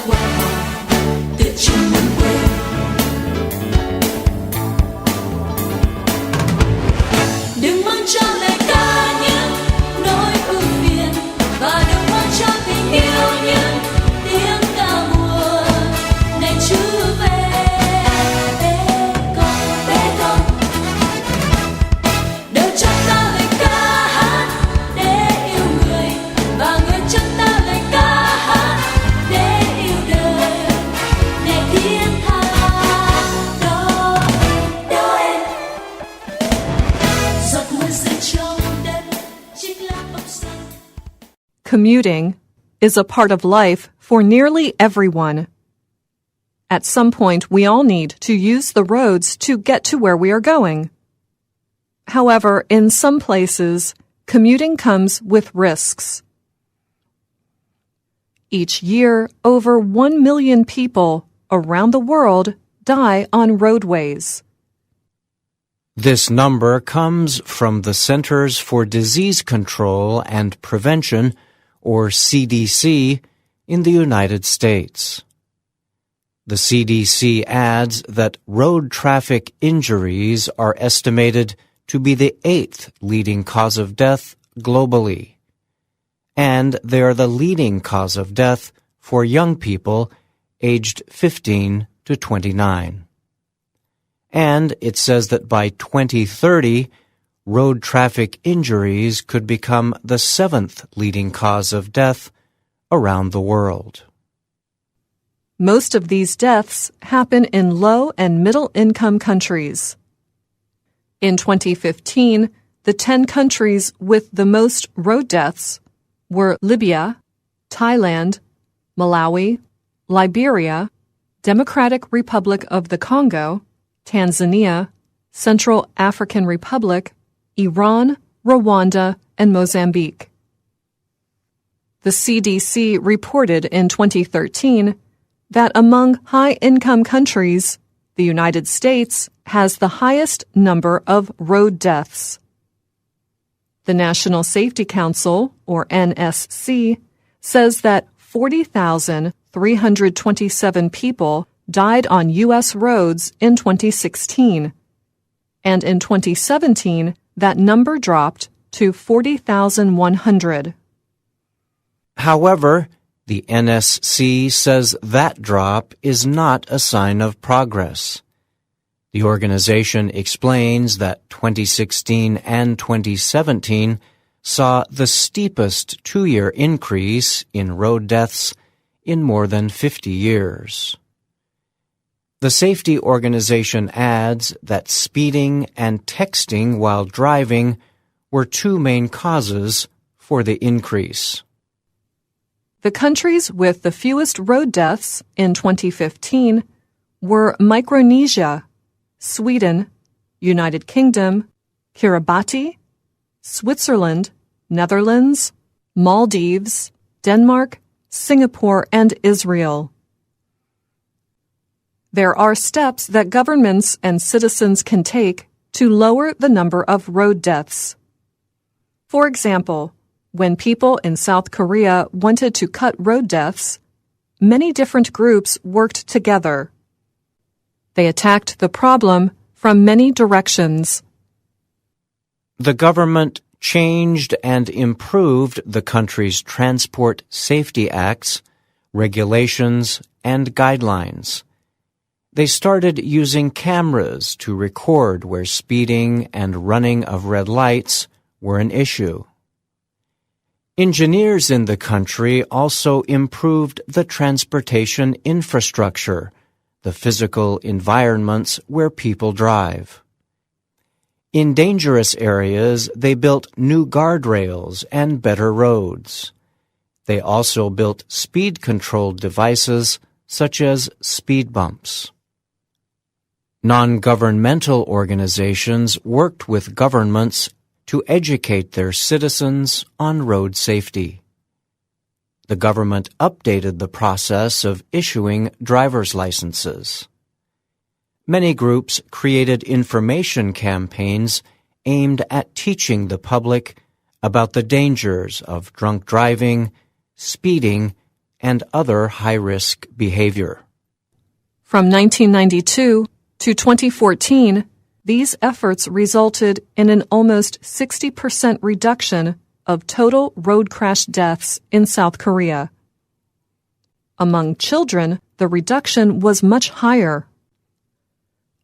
qua hò tựa trên nắng quê. Đừng mang cho lời ca những nỗi ưu phiền và đừng mang cho tình yêu những tiếng ca buồn. Này Chúa về bé con đời cho ta lời ca hát để yêu người và người cho ta lời ca hát để yêu đời. Này thiên tha đó em giọt mưa rơi trong đất chiếc lá bọc xanh. Commuting is a part of life for nearly everyone. At some point, we all need to use the roads to get to where we are going. However, in some places, commuting comes with risks. Each year, over 1 million people around the world die on roadways. This number comes from the Centers for Disease Control and Prevention, or CDC, in the United States. The CDC adds that road traffic injuries are estimated to be the 8th leading cause of death globally, and they are the leading cause of death for young people aged 15 to 29. And it says that by 2030, road traffic injuries could become the 7th leading cause of death around the world. Most of these deaths happen in low and middle-income countries. In 2015, the 10 countries with the most road deaths were Libya, Thailand, Malawi, Liberia, Democratic Republic of the Congo, Tanzania, Central African Republic, Iran, Rwanda, and Mozambique. The CDC reported in 2013 that among high-income countries, the United States has the highest number of road deaths. The National Safety Council, or NSC, says that 40,327 people died on U.S. roads in 2016, and in 2017, that number dropped to 40,100. However, the NSC says that drop is not a sign of progress. The organization explains that 2016 and 2017 saw the steepest two-year increase in road deaths in more than 50 years. The safety organization adds that speeding and texting while driving were two main causes for the increase. The countries with the fewest road deaths in 2015 were Micronesia, Sweden, United Kingdom, Kiribati, Switzerland, Netherlands, Maldives, Denmark, Singapore, and Israel. There are steps that governments and citizens can take to lower the number of road deaths. For example, when people in South Korea wanted to cut road deaths, many different groups worked together. They attacked the problem from many directions. The government changed and improved the country's transport safety acts, regulations, and guidelines. They started using cameras to record where speeding and running of red lights were an issue. Engineers in the country also improved the transportation infrastructure, the physical environments where people drive. In dangerous areas, they built new guardrails and better roads. They also built speed-controlled devices such as speed bumps. Non-governmental organizations worked with governments to educate their citizens on road safety. The government updated the process of issuing driver's licenses. Many groups created information campaigns aimed at teaching the public about the dangers of drunk driving, speeding, and other high-risk behavior. From 1992 to 2014, these efforts resulted in an almost 60% reduction of total road crash deaths in South Korea. Among children, the reduction was much higher.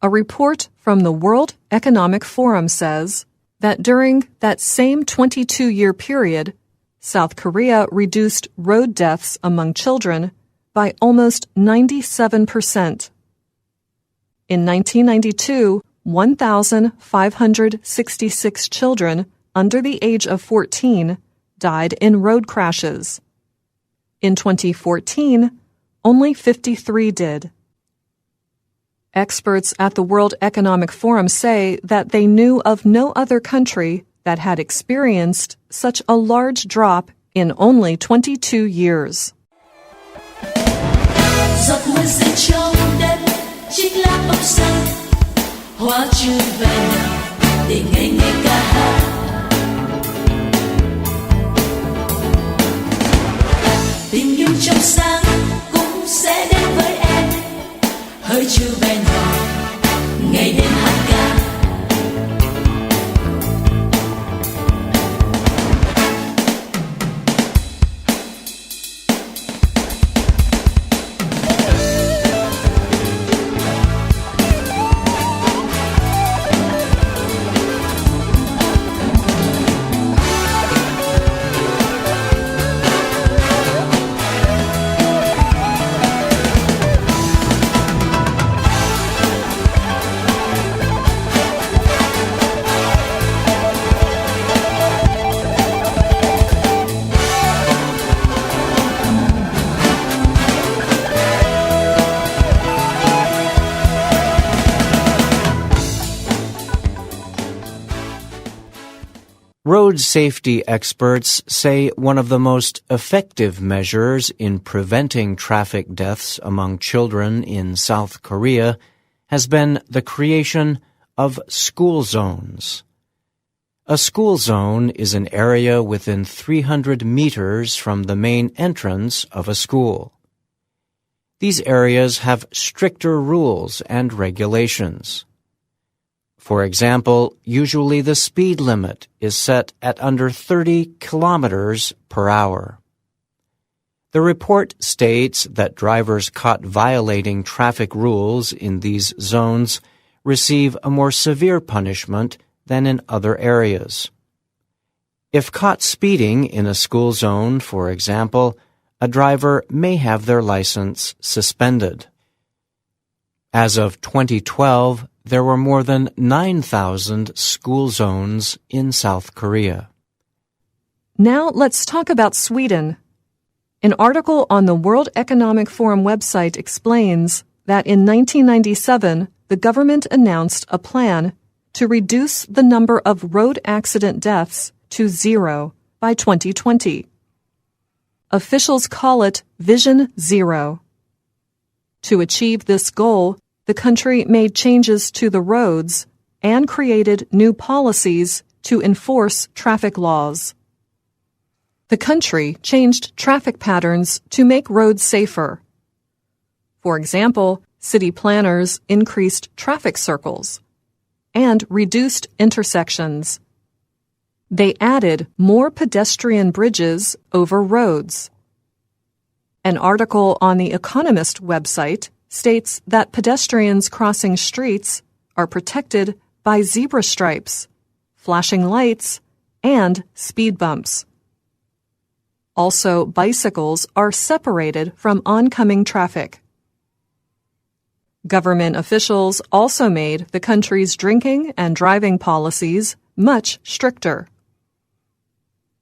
A report from the World Economic Forum says that during that same 22-year period, South Korea reduced road deaths among children by almost 97%. In 1992, 1,566 children under the age of 14 died in road crashes. In 2014, only 53 did. Experts at the World Economic Forum say that they knew of no other country that had experienced such a large drop in only 22 years. Giọt mưa rơi trong đất, chiếc lá bông xanh, hoa chưa về nào để ngày ngày ca hát. Tình yêu trong sáng cũng sẽ đến với em, hơi chưa về nào ngày đêm hát ca. Road safety experts say one of the most effective measures in preventing traffic deaths among children in South Korea has been the creation of school zones. A school zone is an area within 300 meters from the main entrance of a school. These areas have stricter rules and regulations. For example, usually the speed limit is set at under 30 kilometers per hour. The report states that drivers caught violating traffic rules in these zones receive a more severe punishment than in other areas. If caught speeding in a school zone, for example, a driver may have their license suspended. As of 2012, there were more than 9,000 school zones in South Korea. Now let's talk about Sweden. An article on the World Economic Forum website explains that in 1997, the government announced a plan to reduce the number of road accident deaths to 0 by 2020. Officials call it Vision Zero. To achieve this goal, the country made changes to the roads and created new policies to enforce traffic laws. The country changed traffic patterns to make roads safer. For example, city planners increased traffic circles and reduced intersections. They added more pedestrian bridges over roads. An article on the Economist website states that pedestrians crossing streets are protected by zebra stripes, flashing lights, and speed bumps. Also, bicycles are separated from oncoming traffic. Government officials also made the country's drinking and driving policies much stricter.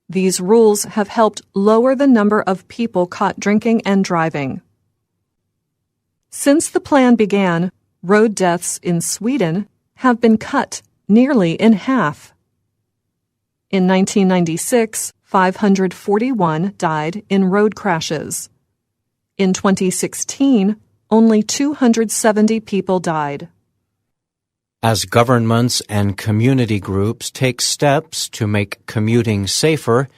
These rules have helped lower the number of people caught drinking and driving. Since the plan began, road deaths in Sweden have been cut nearly in half. In 1996, 541 died in road crashes. In 2016, only 270 people died. As governments and community groups take steps to make commuting safer,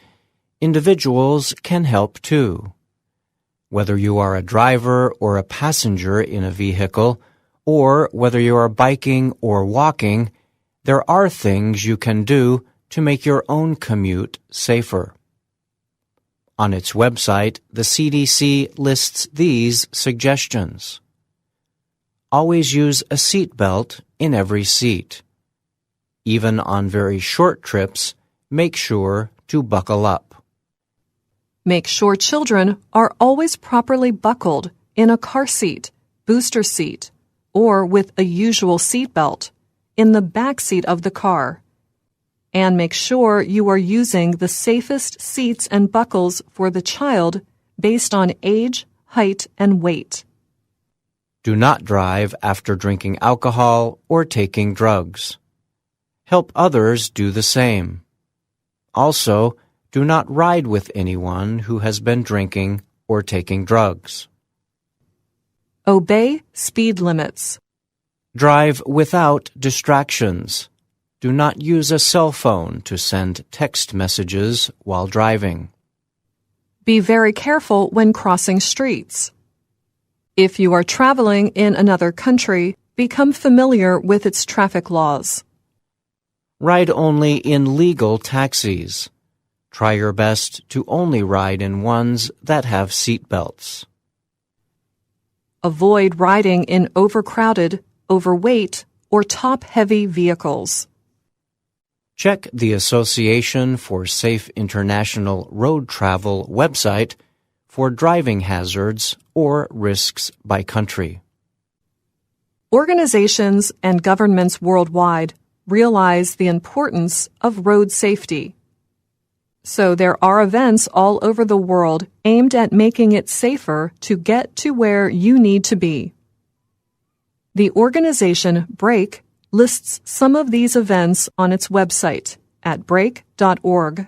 individuals can help too. Whether you are a driver or a passenger in a vehicle, or whether you are biking or walking, there are things you can do to make your own commute safer. On its website, the CDC lists these suggestions. Always use a seat belt in every seat. Even on very short trips, make sure to buckle up. Make sure children are always properly buckled in a car seat, booster seat, or with a usual seat belt in the back seat of the car. And make sure you are using the safest seats and buckles for the child based on age, height, and weight. Do not drive after drinking alcohol or taking drugs. Help others do the same. Also, do not ride with anyone who has been drinking or taking drugs. Obey speed limits. Drive without distractions. Do not use a cell phone to send text messages while driving. Be very careful when crossing streets. If you are traveling in another country, become familiar with its traffic laws. Ride only in legal taxis. Try your best to only ride in ones that have seat belts. Avoid riding in overcrowded, overweight, or top-heavy vehicles. Check the Association for Safe International Road Travel website for driving hazards or risks by country. Organizations and governments worldwide realize the importance of road safety. So there are events all over the world aimed at making it safer to get to where you need to be. The organization BRAKE lists some of these events on its website at brake.org.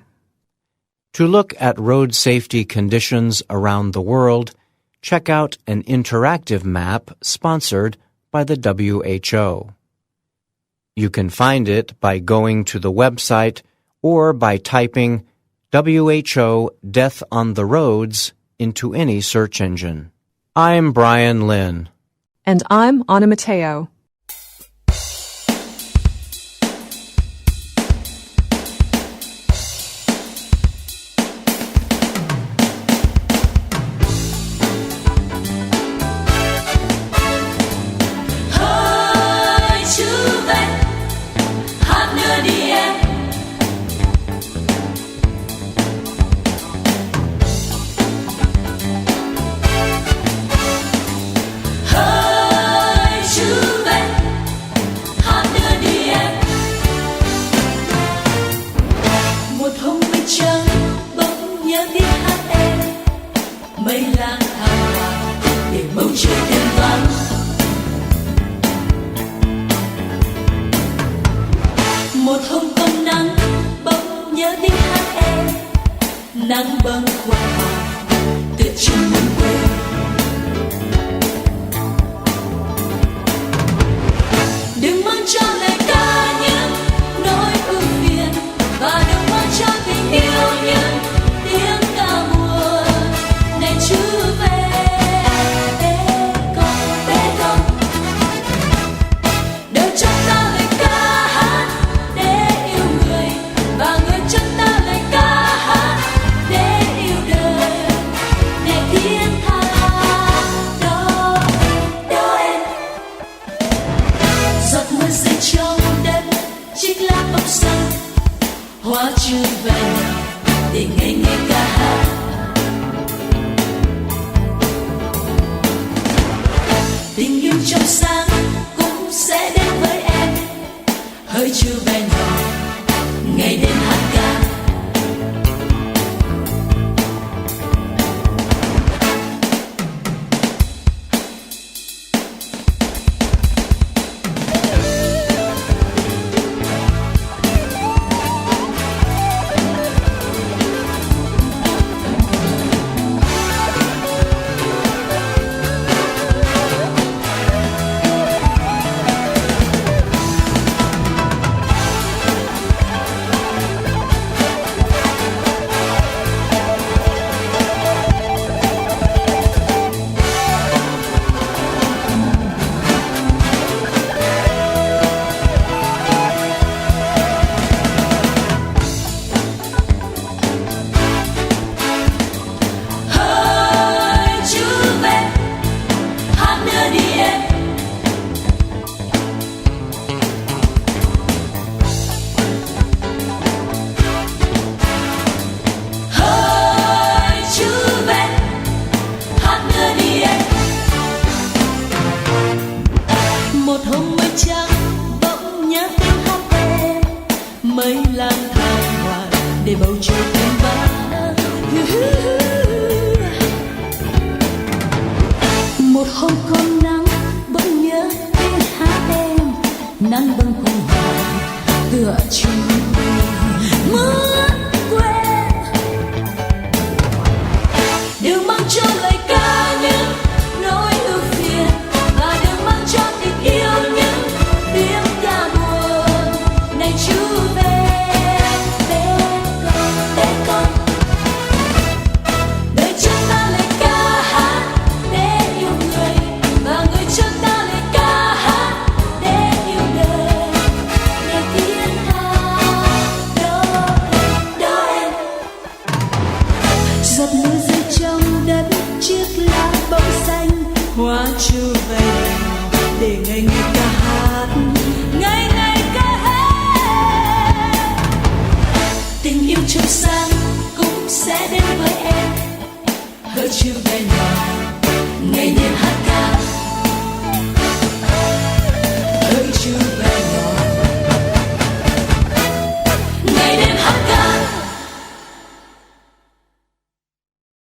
To look at road safety conditions around the world, check out an interactive map sponsored by the WHO. You can find it by going to the website or by typing WHO Death on the Roads into any search engine. I'm IBryan Lynn. And I'm Matteo. Hỡi Chúa về, hát nữa đi em. Hỡi Chúa về, hát nữa đi em. Một hôm mây trắng bỗng nhớ tiếng hát em, mây lang thang hoa để bầu trời thêm vắng. Một hôm không nắng bỗng nhớ tiếng hát em, nắng bâng khuâng hoa tựa trên muôn quê. Đừng mang cho lời ca những nỗi ưu phiền, và đừng mang cho tình yêu những tiếng ca buồn. Này Chúa về, bê con, đời cho ta lời ca hát để yêu người, và người cho ta lời ca hát để yêu đời. Này thiên thang đó em, giọt mưa rơi trong đất, chiếc lá bông xanh, hoa chưa về nào để ngày ngày ca hát. Tình yêu trong sáng cũng sẽ đến với em, hỡi Chúa về nhỏ ngày đêm hát ca. mây lang thang hoài để bầu trời thêm vắng. Một hôm còn nắng bỗng nhớ tiếng hát em, nắng bâng khuâng hoài tựa trên mây.